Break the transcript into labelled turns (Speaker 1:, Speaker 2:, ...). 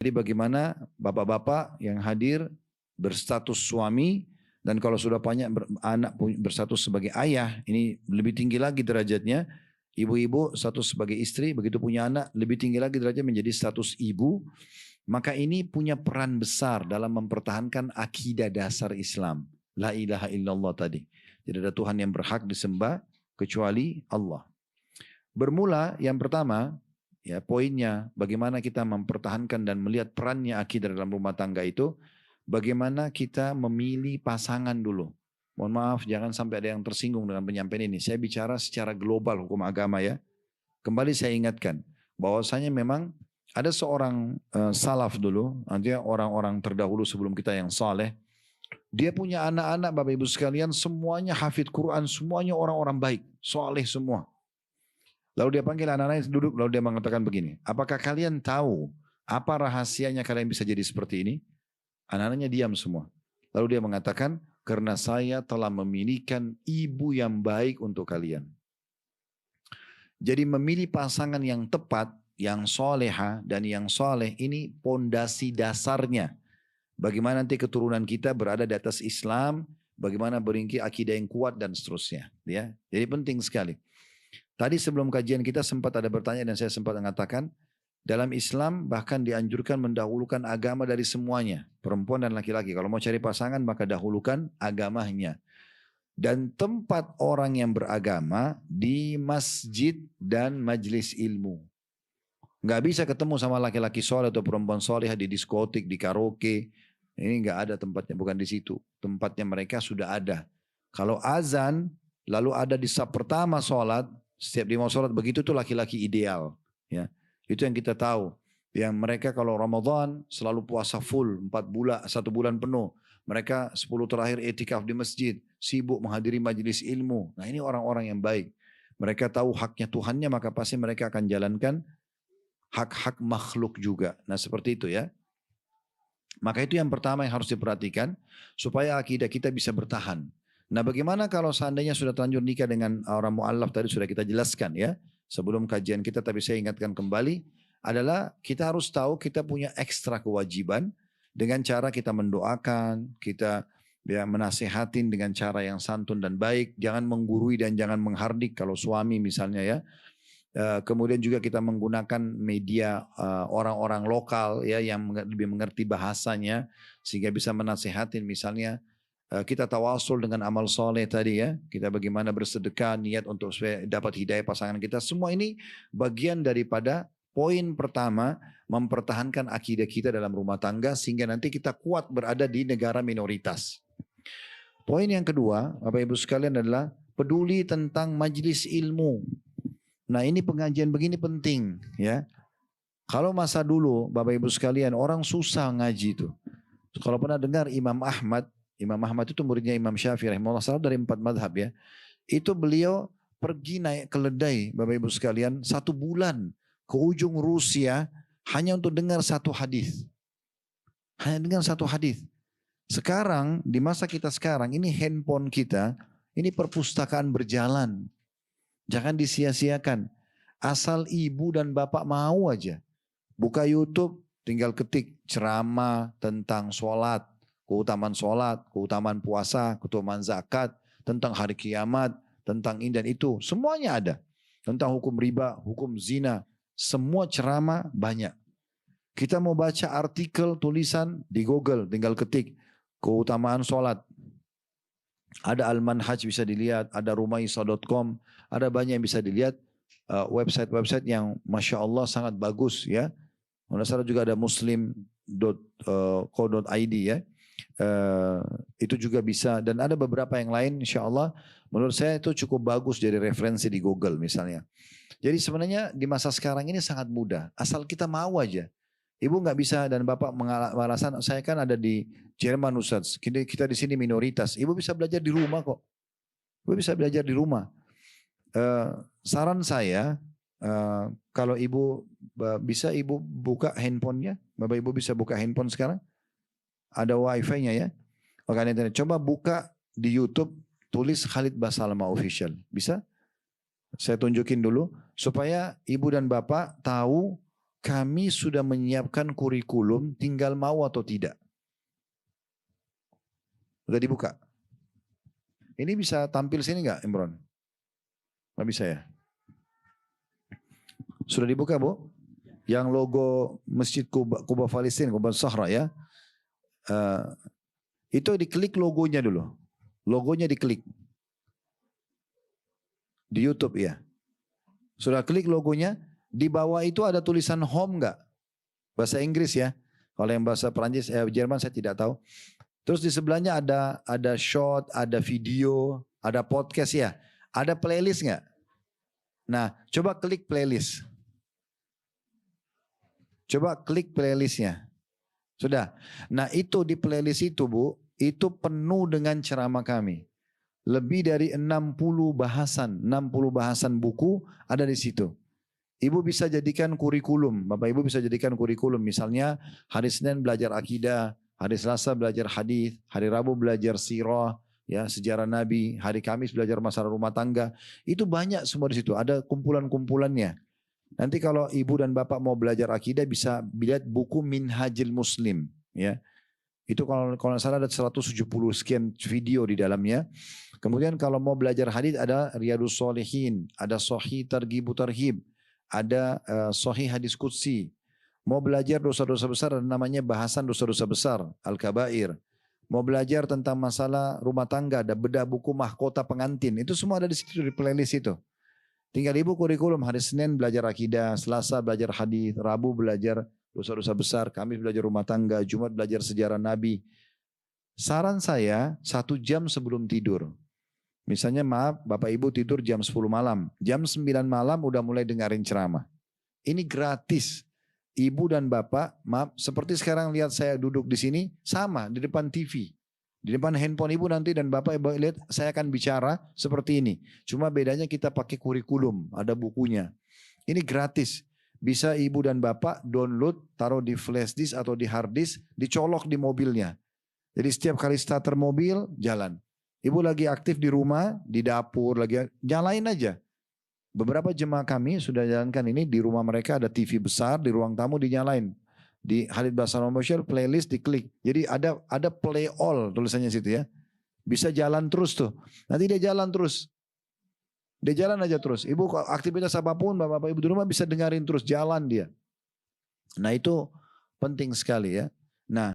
Speaker 1: Jadi bagaimana bapak-bapak yang hadir berstatus suami dan kalau sudah banyak anak berstatus sebagai ayah, ini lebih tinggi lagi derajatnya. Ibu-ibu status sebagai istri, begitu punya anak lebih tinggi lagi derajatnya menjadi status ibu. Maka ini punya peran besar dalam mempertahankan akidah dasar Islam. La ilaha illallah tadi. Tidak ada Tuhan yang berhak disembah kecuali Allah. Bermula yang pertama, ya poinnya bagaimana kita mempertahankan dan melihat perannya akidah dalam rumah tangga itu, bagaimana kita memilih pasangan dulu. Mohon maaf jangan sampai ada yang tersinggung dengan penyampaian ini. Saya bicara secara global hukum agama ya. Kembali saya ingatkan bahwasanya memang ada seorang salaf dulu, artinya orang-orang terdahulu sebelum kita yang saleh. Dia punya anak-anak Bapak Ibu sekalian semuanya hafid Quran, semuanya orang-orang baik, saleh semua. Lalu dia panggil anak-anaknya duduk, lalu dia mengatakan begini, apakah kalian tahu apa rahasianya kalian bisa jadi seperti ini? Anak-anaknya diam semua. Lalu dia mengatakan, karena saya telah memilihkan ibu yang baik untuk kalian. Jadi memilih pasangan yang tepat, yang soleha dan yang soleh ini pondasi dasarnya. Bagaimana nanti keturunan kita berada di atas Islam, bagaimana beringki akidah yang kuat dan seterusnya. Ya, jadi penting sekali. Tadi sebelum kajian kita sempat ada bertanya dan saya sempat mengatakan, dalam Islam bahkan dianjurkan mendahulukan agama dari semuanya. Perempuan dan laki-laki. Kalau mau cari pasangan maka dahulukan agamanya. Dan tempat orang yang beragama di masjid dan majelis ilmu. Nggak bisa ketemu sama laki-laki soleh atau perempuan soleh di diskotik, di karaoke. Ini nggak ada tempatnya, bukan di situ. Tempatnya mereka sudah ada. Kalau azan, lalu ada di saf pertama sholat, setiap dia mau sholat begitu tuh laki-laki ideal. Ya, itu yang kita tahu. Yang mereka kalau Ramadan selalu puasa full 4 bulan, 1 bulan penuh. Mereka 10 terakhir etikaf di masjid, sibuk menghadiri majelis ilmu. Nah ini orang-orang yang baik. Mereka tahu haknya Tuhannya maka pasti mereka akan jalankan hak-hak makhluk juga. Nah seperti itu ya. Maka itu yang pertama yang harus diperhatikan supaya akidah kita bisa bertahan. Nah bagaimana kalau seandainya sudah terlanjur nikah dengan orang mu'allaf tadi sudah kita jelaskan ya. Sebelum kajian kita tapi saya ingatkan kembali adalah kita harus tahu kita punya ekstra kewajiban dengan cara kita mendoakan, kita ya menasihatin dengan cara yang santun dan baik. Jangan menggurui dan jangan menghardik kalau suami misalnya ya. Kemudian juga kita menggunakan media orang-orang lokal ya yang lebih mengerti bahasanya sehingga bisa menasihatin misalnya kita tawasul dengan amal soleh tadi ya, kita bagaimana bersedekah niat untuk supaya dapat hidayah pasangan kita, semua ini bagian daripada poin pertama mempertahankan akidah kita dalam rumah tangga sehingga nanti kita kuat berada di negara minoritas. Poin yang kedua Bapak Ibu sekalian adalah peduli tentang majelis ilmu. Nah ini pengajian begini penting ya. Kalau masa dulu Bapak Ibu sekalian orang susah ngaji itu. Kalau pernah dengar Imam Ahmad itu muridnya Imam Syafi'i rahimahullah salah dari 4 madhab ya. Itu beliau pergi naik keledai Bapak Ibu sekalian 1 bulan ke ujung Rusia hanya untuk dengar 1 hadis. Hanya dengar 1 hadis. Sekarang di masa kita sekarang ini handphone kita ini perpustakaan berjalan. Jangan disia-siakan. Asal ibu dan bapak mau aja. Buka YouTube, tinggal ketik ceramah tentang sholat, keutamaan puasa, keutamaan zakat, tentang hari kiamat, tentang ini dan itu. Semuanya ada. Tentang hukum riba, hukum zina. Semua ceramah banyak. Kita mau baca artikel, tulisan di Google, tinggal ketik keutamaan sholat. Ada Al-Manhaj bisa dilihat, ada rumaisa.com, ada banyak yang bisa dilihat website-website yang Masya Allah sangat bagus ya. Salah juga ada muslim.co.id ya. Itu juga bisa dan ada beberapa yang lain Insya Allah menurut saya itu cukup bagus jadi referensi di Google misalnya. Jadi sebenarnya di masa sekarang ini sangat mudah, asal kita mau aja. Ibu nggak bisa dan bapak mengalasan saya kan ada di Jerman Ustaz, kita di sini minoritas. Ibu bisa belajar di rumah kok. Ibu bisa belajar di rumah. Saran saya kalau ibu bisa ibu buka handphonenya, bapak ibu bisa buka handphone sekarang, ada wifi-nya ya. Oke, internet. Coba buka di YouTube, tulis Khalid Basalamah Official, bisa? Saya tunjukin dulu supaya ibu dan bapak tahu kami sudah menyiapkan kurikulum, tinggal mau atau tidak. Sudah dibuka. Ini bisa tampil sini nggak, Imron? Nggak bisa ya? Sudah dibuka, Bu? Yang logo Masjid Quba Palestina, Quba Sahra ya. Itu diklik logonya dulu. Logonya diklik. Di YouTube ya. Sudah klik logonya, di bawah itu ada tulisan home nggak? Bahasa Inggris ya. Kalau yang bahasa Perancis, Jerman saya tidak tahu. Terus di sebelahnya ada shot, ada video, ada podcast ya. Ada playlist nggak? Nah, coba klik playlist. Coba klik playlistnya. Sudah. Nah itu di playlist itu Bu, itu penuh dengan ceramah kami. Lebih dari 60 bahasan buku ada di situ. Ibu bisa jadikan kurikulum, Bapak Ibu bisa jadikan kurikulum. Misalnya hari Senin belajar akidah, hari Selasa belajar hadis, hari Rabu belajar sirah, ya sejarah Nabi, hari Kamis belajar masalah rumah tangga. Itu banyak semua di situ, ada kumpulan-kumpulannya. Nanti kalau ibu dan bapak mau belajar akidah bisa lihat buku Minhajul Muslim, ya. Itu kalau salah ada 170 sekian video di dalamnya. Kemudian kalau mau belajar hadis ada Riyadus Shalihin, ada Sahih Targhib Tarhib, ada Sahih Hadis Qudsi. Mau belajar dosa-dosa besar ada namanya bahasan dosa-dosa besar, Al-Kabair. Mau belajar tentang masalah rumah tangga ada bedah buku mahkota pengantin. Itu semua ada di situ di playlist itu. Tinggal ibu kurikulum hari Senin belajar akidah, Selasa belajar hadis, Rabu belajar dosa-dosa besar, Kamis belajar rumah tangga, Jumat belajar sejarah Nabi. Saran saya 1 jam sebelum tidur. Misalnya maaf Bapak Ibu tidur jam 10 malam. Jam 9 malam udah mulai dengerin ceramah. Ini gratis. Ibu dan Bapak, maaf seperti sekarang lihat saya duduk di sini, sama di depan TV. Di depan handphone ibu nanti dan bapak ibu lihat saya akan bicara seperti ini. Cuma bedanya kita pakai kurikulum, ada bukunya. Ini gratis. Bisa ibu dan bapak download, taruh di flash disk atau di hard disk, dicolok di mobilnya. Jadi setiap kali starter mobil, jalan. Ibu lagi aktif di rumah, di dapur, lagi nyalain aja. Beberapa jemaah kami sudah jalankan ini, di rumah mereka ada TV besar, di ruang tamu dinyalain. Di Khalid Basar Official playlist diklik. Jadi ada play all tulisannya situ ya. Bisa jalan terus tuh. Nanti dia jalan terus. Dia jalan aja terus. Ibu aktivitas apapun bapak ibu di rumah bisa dengerin terus jalan dia. Nah itu penting sekali ya. Nah